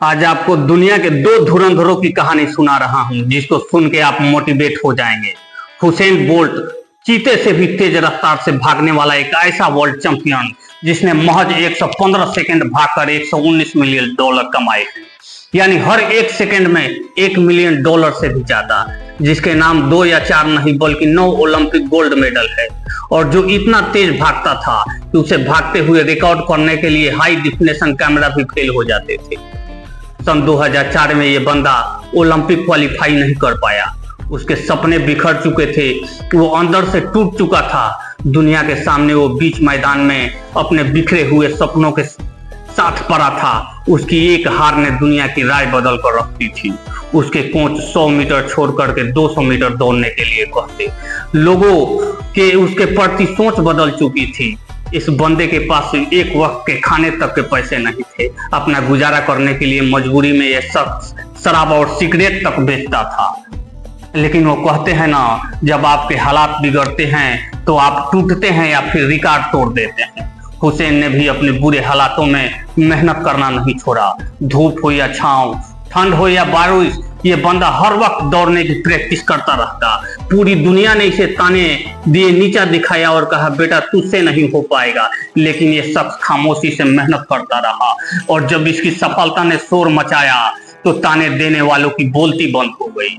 आज आपको दुनिया के दो धुरंधरों की कहानी सुना रहा हूं, जिसको सुन के आप मोटिवेट हो जाएंगे। हुसैन बोल्ट चीते से भी तेज रफ्तार से भागने वाला एक ऐसा वर्ल्ड चैंपियन जिसने महज 115 सेकंड भागकर $119 मिलियन कमाए हैं, यानी हर एक सेकंड में $1 मिलियन से भी ज्यादा, जिसके नाम 2 या 4 नहीं बल्कि 9 ओलंपिक गोल्ड मेडल है, और जो इतना तेज भागता था कि उसे भागते हुए रिकॉर्ड करने के लिए हाई डिफिनेशन कैमरा भी फेल हो जाते थे। सन 2004 में ये बंदा ओलंपिक क्वालिफाई नहीं कर पाया। उसके सपने बिखर चुके थे, वो अंदर से टूट चुका था। दुनिया के सामने वो बीच मैदान में अपने बिखरे हुए सपनों के साथ पड़ा था। उसकी एक हार ने दुनिया की राय बदल कर रख दी थी। उसके कोच 100 मीटर छोड़ करके 200 मीटर दौड़ने के लिए कहते। लोगों के उसके प्रति सोच बदल चुकी थी। इस बंदे के पास एक वक्त के खाने तक के पैसे नहीं थे। अपना गुजारा करने के लिए मजबूरी में यह शख्स शराब और सिगरेट तक बेचता था। लेकिन वो कहते हैं ना, जब आपके हालात बिगड़ते हैं तो आप टूटते हैं या फिर रिकॉर्ड तोड़ देते हैं। हुसैन ने भी अपने बुरे हालातों में मेहनत करना नहीं छोड़ा। धूप हो या छांव, ठंड हो या बारिश, ये बंदा हर वक्त दौड़ने की प्रैक्टिस करता रहता। पूरी दुनिया ने इसे ताने दिए, नीचा दिखाया और कहा बेटा तुझसे नहीं हो पाएगा, लेकिन ये शख्स खामोशी से मेहनत करता रहा। और जब इसकी सफलता ने शोर मचाया तो ताने देने वालों की बोलती बंद हो गई।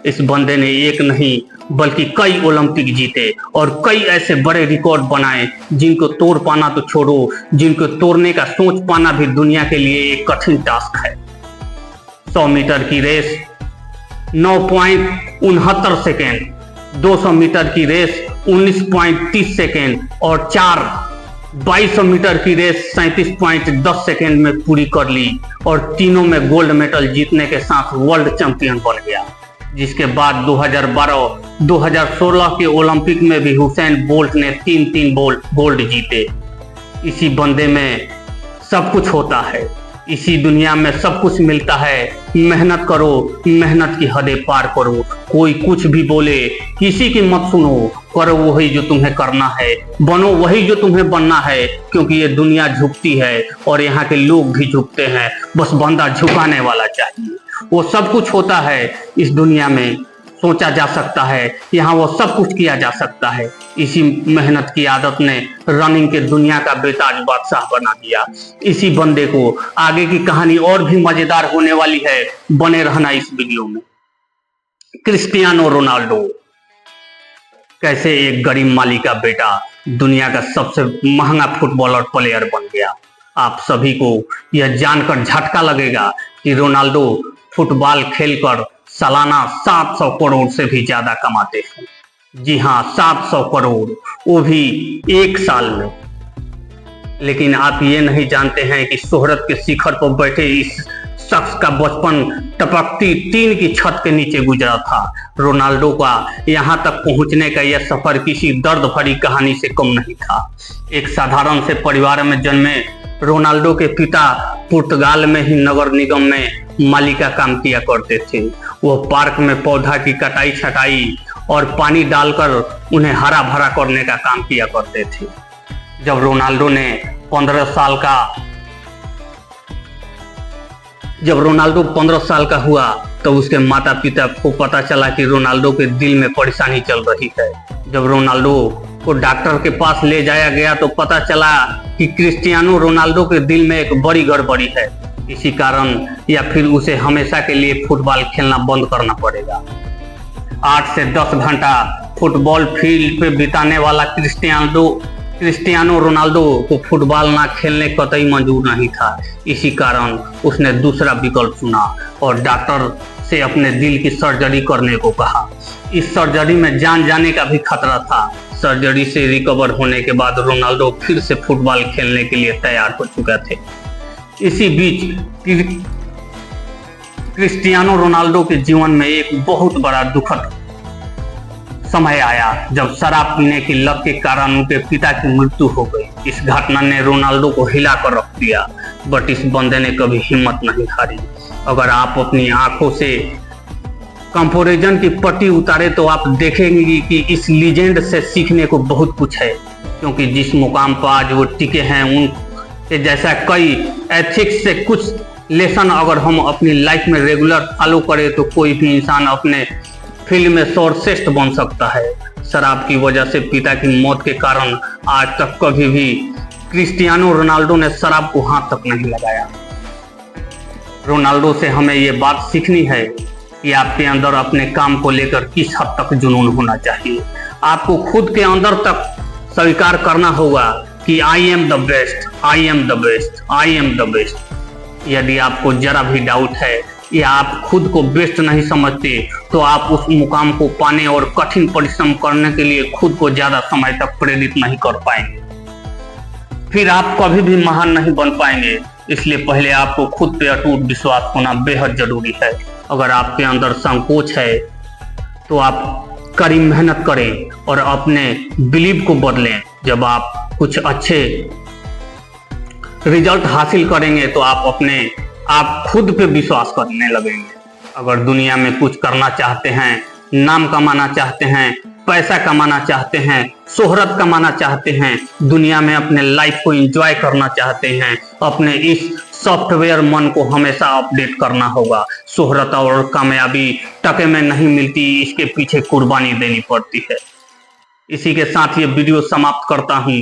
इस बंदे ने एक नहीं बल्कि कई ओलंपिक जीते और कई ऐसे बड़े रिकॉर्ड बनाए जिनको तोड़ पाना तो छोड़ो, जिनको तोड़ने का सोच पाना भी दुनिया के लिए एक कठिन टास्क है। 100 मीटर की रेस 9.69 सेकेंड, 200 मीटर की रेस 19.30 सेकेंड और 2200 मीटर की रेस 37.10 सेकेंड में पूरी कर ली और तीनों में गोल्ड मेडल जीतने के साथ वर्ल्ड चैंपियन बन गया। जिसके बाद 2012, 2016 के ओलंपिक में भी हुसैन बोल्ट ने 3 गोल्ड जीते। इसी बंदे में सब कुछ होता है, इसी दुनिया में सब कुछ मिलता है। मेहनत करो, मेहनत की हदें पार करो। कोई कुछ भी बोले किसी की मत सुनो, करो वही जो तुम्हें करना है, बनो वही जो तुम्हें बनना है, क्योंकि ये दुनिया झुकती है और यहाँ के लोग भी झुकते हैं। बस बंदा झुकाने वाला चाहिए। वो सब कुछ होता है इस दुनिया में, सोचा जा सकता है, यहाँ वो सब कुछ किया जा सकता है। इसी मेहनत की आदत ने रनिंग के दुनिया का बेताज बादशाह बना दिया। इसी बंदे को आगे की कहानी और भी मजेदार होने वाली है, बने रहना इस वीडियो में। क्रिस्टियानो रोनाल्डो कैसे एक गरीब माली का बेटा दुनिया का सबसे महंगा फुटबॉलर प्लेयर बन गया। आप सभी को यह जानकर झटका लगेगा कि रोनाल्डो फुटबॉल खेलकर सालाना 700 करोड़ से भी ज्यादा कमाते हैं। जी हाँ, 700 करोड़, वो भी एक साल में। लेकिन आप ये नहीं जानते हैं कि शोहरत के शिखर पर बैठे इस शख्स का बचपन टपकती टीन की छत के नीचे गुजरा था। रोनाल्डो का यहाँ तक पहुँचने का यह सफर किसी दर्द भरी कहानी से कम नहीं था। एक साधारण से परिवार में जन्मे रोनाल्डो के पिता पुर्तगाल में ही नगर निगम में माली का काम किया करते थे। वो पार्क में पौधा की कटाई छटाई और पानी डालकर उन्हें हरा भरा करने का काम किया करते थे। जब रोनाल्डो 15 साल का हुआ तो उसके माता पिता को पता चला कि रोनाल्डो के दिल में परेशानी चल रही है। जब रोनाल्डो को डॉक्टर के पास ले जाया गया तो पता चला कि क्रिस्टियानो रोनाल्डो के दिल में एक बड़ी गड़बड़ी है। इसी कारण या फिर उसे हमेशा के लिए फुटबॉल खेलना बंद करना पड़ेगा। 8 से 10 घंटा फुटबॉल फील्ड पे बिताने वाला क्रिस्टियानो रोनाल्डो को फुटबॉल ना खेलने कतई मंजूर नहीं था। इसी कारण उसने दूसरा विकल्प चुना और डॉक्टर से अपने दिल की सर्जरी करने को कहा। इस सर्जरी में जान जाने का भी खतरा था। सर्जरी से रिकवर होने के बाद रोनाल्डो फिर से फुटबॉल खेलने के लिए तैयार हो चुके थे। इसी बीच क्रिस्टियानो रोनाल्डो के जीवन में एक बहुत बड़ा दुखद समय आया जब शराब पीने की लत के कारण उनके पिता की मृत्यु हो गई। इस घटना ने रोनाल्डो को हिला कर रख दिया, बट इस बंदे ने कभी हिम्मत नहीं हारी। अगर आप अपनी आंखों से कंपैरिजन की पट्टी उतारे तो आप देखेंगे कि इस लीजेंड से सीखने को बहुत कुछ है, क्योंकि जिस मुकाम पर आज वो टिके हैं उनके जैसा कई एथिक्स से कुछ लेसन अगर हम अपनी लाइफ में रेगुलर फॉलो करें तो कोई भी इंसान अपने फील्ड में सर्वश्रेष्ठ बन सकता है। शराब की वजह से पिता की मौत के कारण आज तक कभी भी क्रिस्टियानो रोनाल्डो ने शराब को हाथ तक नहीं लगाया। रोनाल्डो से हमें ये बात सीखनी है कि आपके अंदर अपने काम को लेकर किस हद तक जुनून होना चाहिए। आपको खुद के अंदर तक स्वीकार करना होगा कि I am the best, I am the best, I am the best. यदि आपको जरा भी डाउट है या आप खुद को बेस्ट नहीं समझते तो आप उस मुकाम को पाने और कठिन परिश्रम करने के लिए खुद को ज्यादा समय तक प्रेरित नहीं कर पाएंगे। फिर आप कभी भी महान नहीं बन पाएंगे। इसलिए पहले आपको खुद पे अटूट विश्वास होना बेहद जरूरी है। अगर आपके अंदर संकोच है तो आप कड़ी मेहनत करें और अपने बिलीव को बदलें। जब आप कुछ अच्छे रिजल्ट हासिल करेंगे तो आप खुद पे विश्वास करने लगेंगे। अगर दुनिया में कुछ करना चाहते हैं, नाम कमाना चाहते हैं, पैसा कमाना चाहते हैं, शोहरत कमाना चाहते हैं, दुनिया में अपने लाइफ को एंजॉय करना चाहते हैं, अपने इस सॉफ्टवेयर मन को हमेशा अपडेट करना होगा। शोहरत और कामयाबी टके में नहीं मिलती, इसके पीछे कुर्बानी देनी पड़ती है। इसी के साथ ये वीडियो समाप्त करता हूँ।